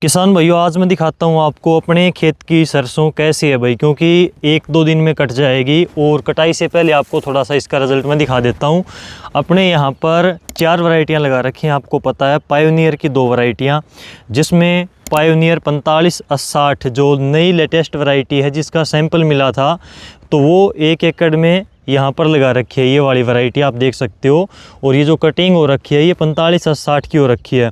किसान भाइयों, आज मैं दिखाता हूँ आपको अपने खेत की सरसों कैसी है भाई, क्योंकि एक दो दिन में कट जाएगी और कटाई से पहले आपको थोड़ा सा इसका रिज़ल्ट मैं दिखा देता हूँ। अपने यहाँ पर 4 वैरायटियाँ लगा रखी हैं, आपको पता है। पायोनियर की 2 वैरायटियाँ, जिसमें पायोनियर 45-60 जो नई लेटेस्ट वैरायटी है, जिसका सैंपल मिला था, तो वो 1 एकड़ में यहाँ पर लगा रखी है। ये वाली वैरायटी आप देख सकते हो। और ये जो कटिंग हो रखी है ये 45-60 की हो रखी है।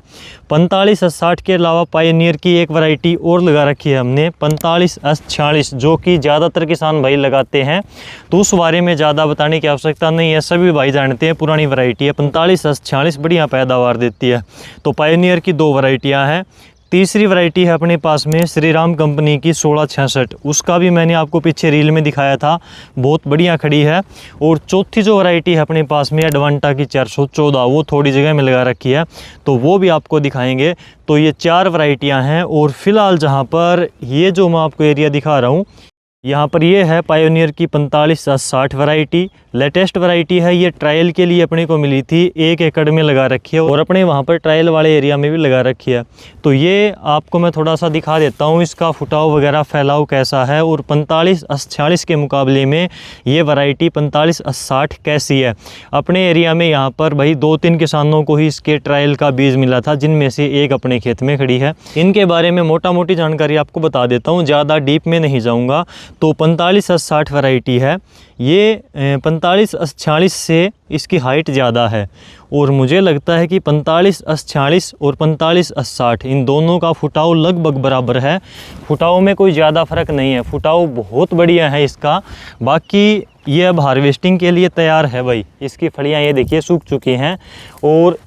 45-60 के अलावा पायोनियर की एक वैरायटी और लगा रखी है हमने 45-46, जो कि ज़्यादातर किसान भाई लगाते हैं, तो उस बारे में ज़्यादा बताने की आवश्यकता नहीं है, सभी भाई जानते हैं। पुरानी वैरायटी है 45-46, बढ़िया पैदावार देती है। तो पायोनियर की 2 वैरायटियाँ हैं। तीसरी वैरायटी है अपने पास में श्रीराम कंपनी की 1666, उसका भी मैंने आपको पीछे रील में दिखाया था, बहुत बढ़िया खड़ी है। और चौथी जो वैरायटी है अपने पास में एडवांटा की 414, वो थोड़ी जगह में लगा रखी है, तो वो भी आपको दिखाएंगे। तो ये 4 वैरायटियां हैं। और फिलहाल जहां पर ये जो मैं आपको एरिया दिखा रहा हूँ, यहाँ पर ये है पायोनियर की 45-60 वैरायटी, लेटेस्ट वैरायटी है। ये ट्रायल के लिए अपने को मिली थी, 1 एकड़ में लगा रखी है और अपने वहाँ पर ट्रायल वाले एरिया में भी लगा रखी है। तो ये आपको मैं थोड़ा सा दिखा देता हूँ, इसका फुटाव वगैरह फैलाव कैसा है और 45-46 के मुकाबले में ये वैरायटी 45-60 कैसी है। अपने एरिया में यहाँ पर भाई 2-3 किसानों को ही इसके ट्रायल का बीज मिला था, जिनमें से एक अपने खेत में खड़ी है। इनके बारे में मोटा मोटी जानकारी आपको बता देता हूँ, ज़्यादा डीप में नहीं जाऊँगा। तो 45-60 वैरायटी है ये, 45-46 से इसकी हाइट ज़्यादा है। और मुझे लगता है कि 45-46 और 45-60 इन दोनों का फुटाव लगभग बराबर है। फुटाव में कोई ज़्यादा फ़र्क नहीं है, फुटाव बहुत बढ़िया है इसका। बाकी ये अब हार्वेस्टिंग के लिए तैयार है भाई। इसकी फलियाँ ये देखिए सूख चुकी हैं, और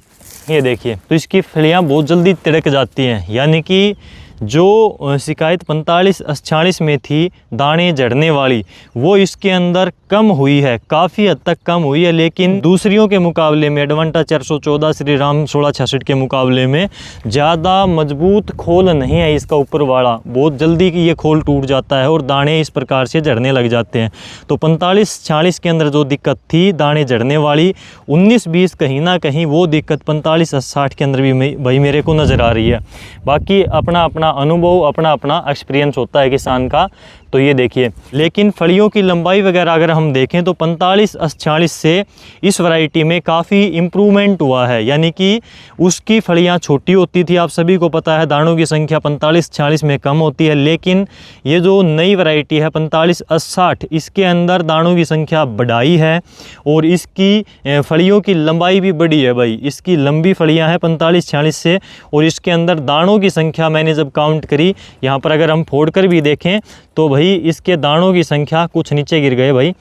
ये देखिए तो इसकी फलियाँ बहुत जल्दी तिड़क जाती हैं। यानी कि जो शिकायत 45-46 में थी दाने झड़ने वाली, वो इसके अंदर कम हुई है, काफ़ी हद तक कम हुई है। लेकिन दूसरियों के मुकाबले में, एडवांटा 414, श्रीराम 1666 के मुकाबले में ज़्यादा मजबूत खोल नहीं है इसका ऊपर वाला। बहुत जल्दी कि ये खोल टूट जाता है और दाने इस प्रकार से झड़ने लग जाते हैं। तो 45-46 के अंदर जो दिक्कत थी दाने झड़ने वाली, 19-20 कहीं ना कहीं वो दिक्कत 45-60 के अंदर भी भाई मेरे को नज़र आ रही है। बाकी अपना अपना अनुभव, अपना अपना एक्सपीरियंस होता है किसान का। तो ये देखिए, लेकिन फलियों की लंबाई वगैरह अगर हम देखें तो 45-46 से इस वैरायटी में काफ़ी इम्प्रूवमेंट हुआ है। यानी कि उसकी फलियां छोटी होती थी, आप सभी को पता है, दानों की संख्या 45-46 में कम होती है। लेकिन ये जो नई वैरायटी है 45-60, इसके अंदर दानों की संख्या बढ़ाई है और इसकी फलियों की लंबाई भी बढ़ी है भाई। इसकी लंबी फलियाँ हैं 45-46 से, और इसके अंदर दानों की संख्या मैंने जब काउंट करी, यहाँ पर अगर हम फोड़ कर भी देखें तो भाई इसके दानों की संख्या कुछ नीचे गिर गए भाई।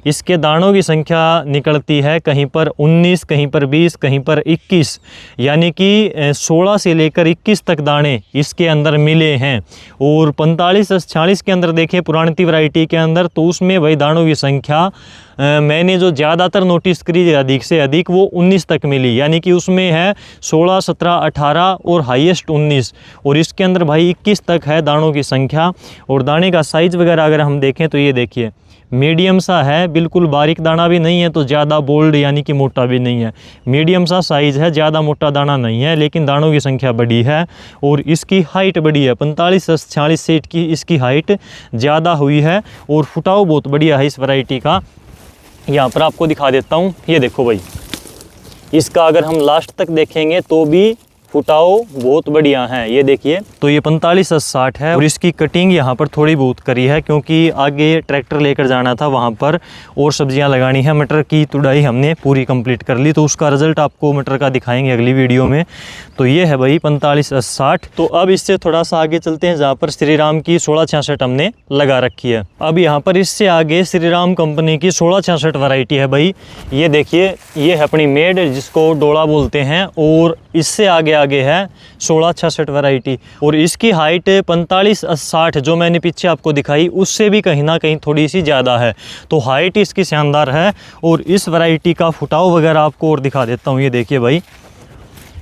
इसके दानों की संख्या निकलती है कहीं पर 19, कहीं पर 20, कहीं पर 21, यानी कि 16 से लेकर 21 तक दाने इसके अंदर मिले हैं। और 45-46 के अंदर देखें पुरानी वैरायटी के अंदर, तो उसमें भाई दानों की संख्या मैंने जो ज़्यादातर नोटिस करी अधिक से अधिक वो 19 तक मिली। यानी कि उसमें है 16, 17, 18 और हाईएस्ट 19, और इसके अंदर भाई 21 तक है दानों की संख्या। और दाने का साइज़ वगैरह अगर हम देखें तो ये देखिए मीडियम सा है, बिल्कुल बारीक दाना भी नहीं है तो ज़्यादा बोल्ड यानी कि मोटा भी नहीं है, मीडियम सा साइज़ है, ज़्यादा मोटा दाना नहीं है। लेकिन दानों की संख्या बड़ी है और इसकी हाइट बड़ी है। 45-46 से इसकी हाइट ज़्यादा हुई है और फुटाव बहुत बढ़िया है इस वैरायटी का। यहाँ पर आपको दिखा देता हूँ, ये देखो भाई, इसका अगर हम लास्ट तक देखेंगे तो भी फुटाव बहुत बढ़िया है। ये देखिए, तो ये 45-60 है और इसकी कटिंग यहाँ पर थोड़ी बहुत करी है, क्योंकि आगे ट्रैक्टर लेकर जाना था वहाँ पर और सब्जियाँ लगानी है। मटर की तुड़ाई हमने पूरी कंप्लीट कर ली, तो उसका रिजल्ट आपको मटर का दिखाएंगे अगली वीडियो में। तो ये है भाई 45-60। तो अब इससे थोड़ा सा आगे चलते हैं, जहाँ पर श्रीराम की 1666 हमने लगा रखी है। अब यहाँ पर इससे आगे श्रीराम कंपनी की 1666 वैरायटी है भाई। ये देखिए, ये है अपनी मेड, जिसको डोला बोलते हैं, और इससे आगे है 1666 वैरायटी। और इसकी हाइट 45-60 जो मैंने पीछे आपको दिखाई, उससे भी कहीं ना कहीं थोड़ी सी ज़्यादा है। तो हाइट इसकी शानदार है। और इस वैरायटी का फुटाव वगैरह आपको और दिखा देता हूँ। ये देखिए भाई,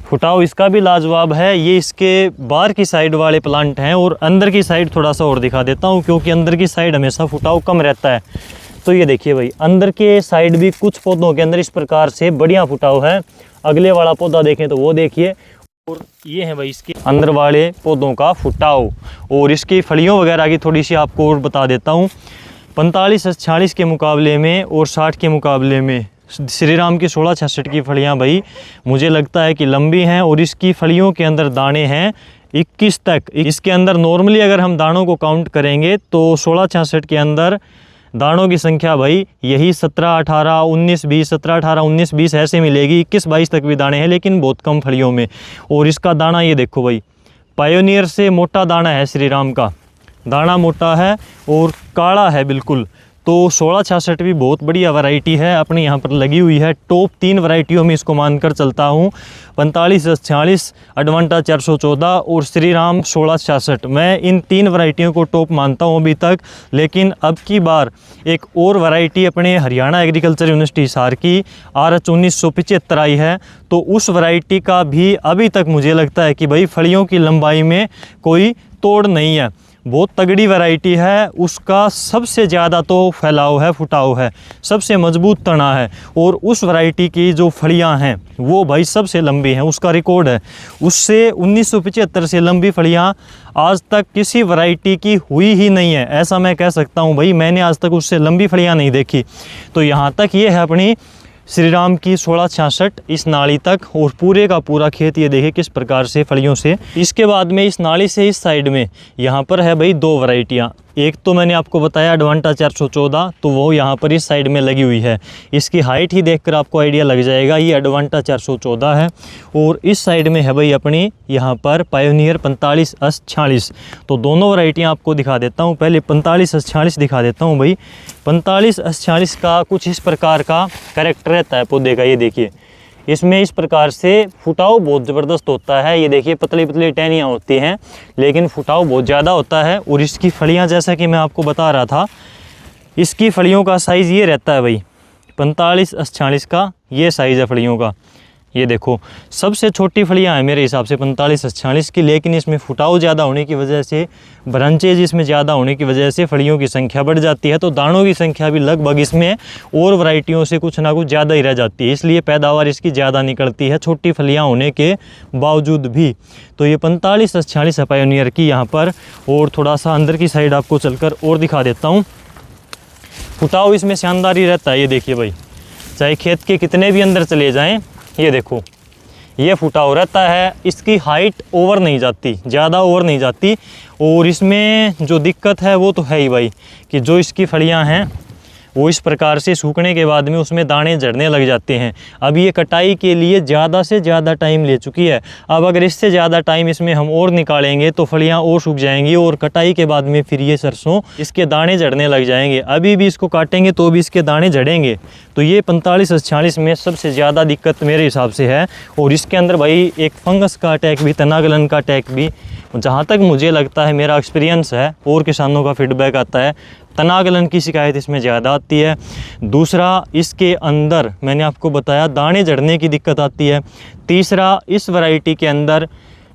फुटाव इसका भी लाजवाब है। ये इसके बाहर की साइड वाले प्लांट हैं, और अंदर की साइड थोड़ा सा और दिखा देता हूँ, क्योंकि अंदर की साइड हमेशा फुटाव कम रहता है। तो ये देखिए भाई, अंदर के साइड भी कुछ पौधों के अंदर इस प्रकार से बढ़िया फुटाव है। अगले वाला पौधा देखें तो वो देखिए, और ये है भाई इसके अंदर वाले पौधों का फुटाव। और इसकी फलियों वगैरह की थोड़ी सी आपको और बता देता हूँ। 45-46 के मुकाबले में और 60 के मुकाबले में श्रीराम की 1666 की फलियां भाई मुझे लगता है कि लंबी हैं। और इसकी फलियों के अंदर दाने हैं 21 तक। इसके अंदर नॉर्मली अगर हम दानों को काउंट करेंगे तो 1666 के अंदर दानों की संख्या भाई यही 17, 18, 19, 20, 17, 18, 19, 20 ऐसे मिलेगी। 21, 22 तक भी दाने हैं लेकिन बहुत कम फलियों में। और इसका दाना ये देखो भाई, पायोनियर से मोटा दाना है श्रीराम का। दाना मोटा है और काला है बिल्कुल। तो 1666 भी बहुत बढ़िया वैरायटी है, अपने यहाँ पर लगी हुई है। टॉप 3 वैरायटियों में इसको मानकर चलता हूँ। 45-46, अडवांटा 414 और श्रीराम 1666। मैं इन 3 वैरायटियों को टॉप मानता हूँ अभी तक। लेकिन अब की बार एक और वैरायटी अपने हरियाणा एग्रीकल्चर यूनिवर्सिटी हिसार की RH 1975 आई है। तो उस वैरायटी का भी अभी तक मुझे लगता है कि भाई फलियों की लंबाई में कोई तोड़ नहीं है, बहुत तगड़ी वैरायटी है। उसका सबसे ज़्यादा तो फैलाव है, फुटाव है, सबसे मजबूत तना है। और उस वैरायटी की जो फलियां हैं वो भाई सबसे लंबी हैं, उसका रिकॉर्ड है। उससे 1975 से लंबी फलियां आज तक किसी वैरायटी की हुई ही नहीं है, ऐसा मैं कह सकता हूं भाई। मैंने आज तक उससे लंबी फलियां नहीं देखी। तो यहाँ तक ये है अपनी श्रीराम की 1666 इस नाली तक। और पूरे का पूरा खेत ये देखिए किस प्रकार से फलियों से। इसके बाद में इस नाली से इस साइड में यहाँ पर है भाई 2 वैरायटियाँ। एक तो मैंने आपको बताया अडवांटा 414, तो वो यहाँ पर इस साइड में लगी हुई है। इसकी हाइट ही देखकर आपको आइडिया लग जाएगा, ये अडवांटा 414 है। और इस साइड में है भाई अपनी यहाँ पर पायोनियर 45-46। तो दोनों वैरायटियाँ आपको दिखा देता हूँ। पहले 45-46 दिखा देता हूँ भाई। 45-46 का कुछ इस प्रकार का कैरेक्टर रहता है पौधे का। ये देखिए इसमें इस प्रकार से फुटाव बहुत ज़बरदस्त होता है। ये देखिए पतली पतली टहनियाँ होती हैं लेकिन फुटाव बहुत ज़्यादा होता है। और इसकी फलियाँ जैसा कि मैं आपको बता रहा था, इसकी फलियों का साइज़ ये रहता है भाई 45-46 का ये साइज़ है फलियों का। ये देखो सबसे छोटी फलियां हैं मेरे हिसाब से 45-46 की। लेकिन इसमें फुटाव ज़्यादा होने की वजह से, ब्रांचेज इसमें ज़्यादा होने की वजह से फलियों की संख्या बढ़ जाती है। तो दानों की संख्या भी लगभग इसमें और वैरायटियों से कुछ ना कुछ ज़्यादा ही रह जाती है, इसलिए पैदावार इसकी ज़्यादा निकलती है छोटी फलियाँ होने के बावजूद भी। तो ये 45-46 है पायोनियर की यहाँ पर। और थोड़ा सा अंदर की साइड आपको चलकर और दिखा देता हूँ। फुटाव इसमें शानदार ही रहता है। ये देखिए भाई, चाहे खेत के कितने भी अंदर चले जाएँ, ये देखो ये फुटाव रहता है। इसकी हाइट ओवर नहीं जाती, ज़्यादा ओवर नहीं जाती। और इसमें जो दिक्कत है वो तो है ही भाई कि जो इसकी फलियां हैं वो इस प्रकार से सूखने के बाद में उसमें दाने झड़ने लग जाते हैं। अब ये कटाई के लिए ज़्यादा से ज़्यादा टाइम ले चुकी है। अब अगर इससे ज़्यादा टाइम इसमें हम और निकालेंगे तो फलियां और सूख जाएंगी और कटाई के बाद में फिर ये सरसों इसके दाने झड़ने लग जाएंगे। अभी भी इसको काटेंगे तो भी इसके दाने झड़ेंगे। तो ये 45-46 में सबसे ज़्यादा दिक्कत मेरे हिसाब से है। और इसके अंदर भाई एक फंगस का अटैक भी, तनागलन का अटैक भी, जहाँ तक मुझे लगता है, मेरा एक्सपीरियंस है और किसानों का फीडबैक आता है, तनागलन की शिकायत इसमें ज़्यादा आती है। दूसरा, इसके अंदर मैंने आपको बताया दाने झड़ने की दिक्कत आती है। तीसरा, इस वैरायटी के अंदर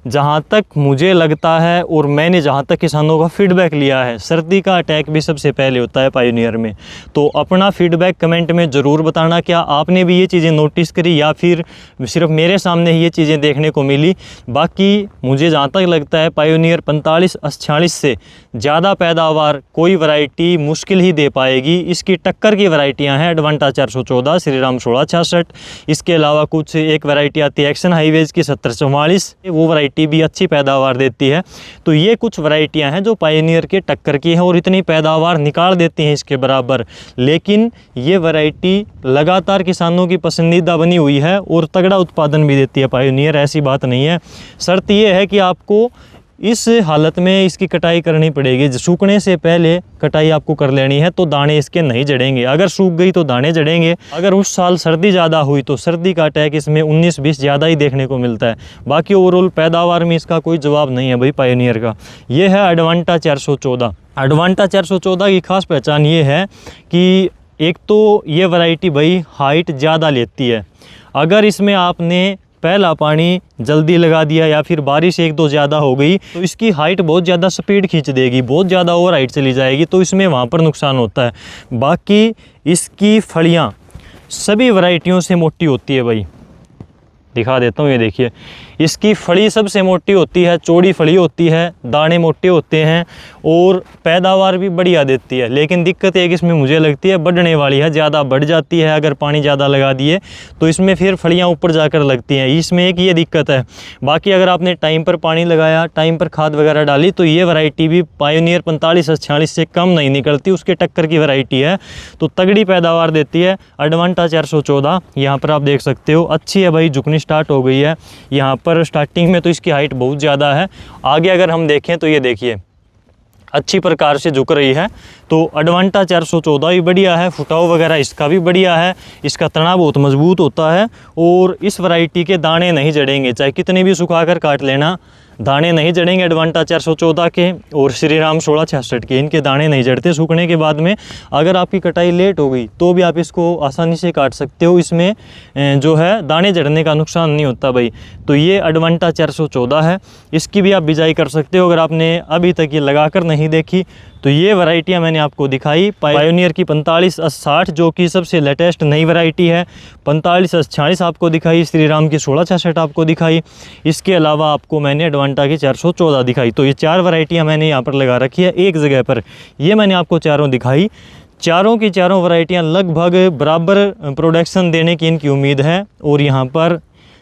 जहाँ तक मुझे लगता है और मैंने जहाँ तक किसानों का फीडबैक लिया है, सर्दी का अटैक भी सबसे पहले होता है पायोनियर में। तो अपना फीडबैक कमेंट में ज़रूर बताना, क्या आपने भी ये चीज़ें नोटिस करी या फिर सिर्फ मेरे सामने ही ये चीज़ें देखने को मिली। बाकी मुझे जहाँ तक लगता है पायोनियर 45-46 से ज़्यादा पैदावार कोई वैरायटी मुश्किल ही दे पाएगी। इसकी टक्कर की वैरायटियाँ हैं अडवांटा 414, श्रीराम 1666। इसके अलावा कुछ एक वैरायटी आती है एक्शन हाईवेज की 7044, वो वैरायटी भी अच्छी पैदावार देती है। तो ये कुछ वैरायटियां हैं जो पायोनियर के टक्कर की हैं और इतनी पैदावार निकाल देती हैं इसके बराबर। लेकिन ये वैरायटी लगातार किसानों की पसंदीदा बनी हुई है और तगड़ा उत्पादन भी देती है पायोनियर, ऐसी बात नहीं है। शर्त ये है कि आपको इस हालत में इसकी कटाई करनी पड़ेगी। सूखने से पहले कटाई आपको कर लेनी है तो दाने इसके नहीं जड़ेंगे। अगर सूख गई तो दाने जड़ेंगे। अगर उस साल सर्दी ज़्यादा हुई तो सर्दी का अटैक इसमें 19-20 ज़्यादा ही देखने को मिलता है। बाकी ओवरऑल पैदावार में इसका कोई जवाब नहीं है भाई पायोनियर का। ये है अडवांटा 414। अडवांटा 414 की खास पहचान ये है कि एक तो ये वैरायटी भाई हाइट ज़्यादा लेती है। अगर इसमें आपने पहला पानी जल्दी लगा दिया या फिर बारिश 1-2 ज़्यादा हो गई तो इसकी हाइट बहुत ज़्यादा स्पीड खींच देगी, बहुत ज़्यादा ओवर हाइट चली जाएगी, तो इसमें वहाँ पर नुकसान होता है। बाकी इसकी फलियाँ सभी वैरायटियों से मोटी होती है भाई। दिखा देता हूँ, ये देखिए इसकी फली सबसे मोटी होती है, चौड़ी फली होती है, दाने मोटे होते हैं और पैदावार भी बढ़िया देती है। लेकिन दिक्कत एक इसमें मुझे लगती है बढ़ने वाली है, ज़्यादा बढ़ जाती है अगर पानी ज़्यादा लगा दिए तो इसमें फिर फलियाँ ऊपर जाकर लगती हैं, इसमें एक ये दिक्कत है। बाकी अगर आपने टाइम पर पानी लगाया, टाइम पर खाद वगैरह डाली तो ये वैरायटी भी पायोनियर 4546 से कम नहीं निकलती, उसके टक्कर की वैरायटी है, तो तगड़ी पैदावार देती है। अडवांटा 414 यहाँ पर आप देख सकते हो, अच्छी है भाई, झुकनी स्टार्ट हो गई है। यहाँ पर स्टार्टिंग में तो इसकी हाइट बहुत ज़्यादा है, आगे अगर हम देखें तो ये देखिए अच्छी प्रकार से झुक रही है। तो अडवांटा 414 भी बढ़िया है, फुटाव वगैरह इसका भी बढ़िया है, इसका तना बहुत मजबूत होता है और इस वैरायटी के दाने नहीं जड़ेंगे, चाहे कितने भी सुखाकर काट लेना दाने नहीं जड़ेंगे अडवांटा 414 के। और श्री राम 1666 के इनके दाने नहीं जड़ते सूखने के बाद में। अगर आपकी कटाई लेट हो गई तो भी आप इसको आसानी से काट सकते हो, इसमें जो है दाने जड़ने का नुकसान नहीं होता भाई। तो ये अडवांटा 414 है, इसकी भी आप बिजाई कर सकते हो। अगर आपने अभी तक ये लगाकर नहीं देखी तो ये वैरायटियाँ मैंने आपको दिखाई। पायोनियर की 4560 जो कि सबसे लेटेस्ट नई वैरायटी है, 4546 आपको दिखाई, श्री राम की 1666 आपको दिखाई, इसके अलावा आपको मैंने अडवांटा की 414 दिखाई। तो ये 4 वैरायटियाँ मैंने यहाँ पर लगा रखी है एक जगह पर, ये मैंने आपको चारों दिखाई। चारों की चारों वैरायटियाँ लगभग बराबर प्रोडक्शन देने की इनकी उम्मीद है। और यहाँ पर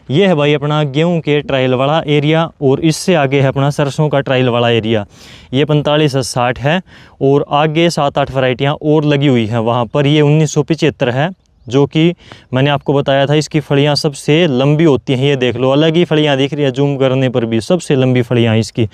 ये है भाई अपना गेहूं के ट्रायल वाला एरिया और इससे आगे है अपना सरसों का ट्रायल वाला एरिया। ये 4560 है और आगे 7-8 वैरायटियाँ और लगी हुई हैं वहाँ पर। ये 1975 है जो कि मैंने आपको बताया था, इसकी फलियां सबसे लंबी होती हैं। ये देख लो, अलग ही फलियां दिख रही है जूम करने पर भी, सबसे लंबी फलियां इसकी।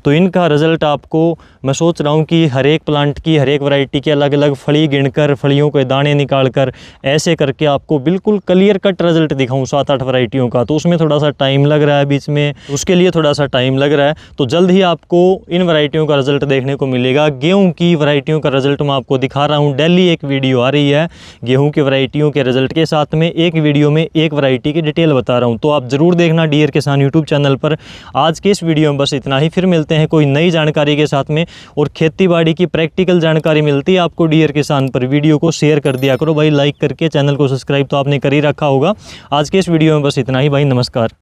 तो इनका रिज़ल्ट आपको मैं सोच रहा हूँ कि हर एक प्लांट की, हर एक वैरायटी की अलग अलग फली गिनकर, फलियों के दाने निकाल कर, ऐसे करके आपको बिल्कुल क्लियर कट रिजल्ट दिखाऊँ 7-8 वैरायटियों का। तो उसमें थोड़ा सा टाइम लग रहा है बीच में, उसके लिए थोड़ा सा टाइम लग रहा है। तो जल्द ही आपको इन वैरायटियों का रिजल्ट देखने को मिलेगा। गेहूँ की वैरायटियों का रिजल्ट मैं आपको दिखा रहा हूँ, डेली एक वीडियो आ रही है गेहूँ की वैरायटी के रिजल्ट के साथ में। एक वीडियो में एक वैरायटी की डिटेल बता रहा हूं, तो आप जरूर देखना डीआर किसान यूट्यूब चैनल पर। आज के इस वीडियो में बस इतना ही, फिर मिलते हैं कोई नई जानकारी के साथ में। और खेतीबाड़ी की प्रैक्टिकल जानकारी मिलती है आपको डीआर किसान पर। वीडियो को शेयर कर दिया करो भाई, लाइक करके। चैनल को सब्सक्राइब तो आपने कर ही रखा होगा। आज के इस वीडियो में बस इतना ही भाई, नमस्कार।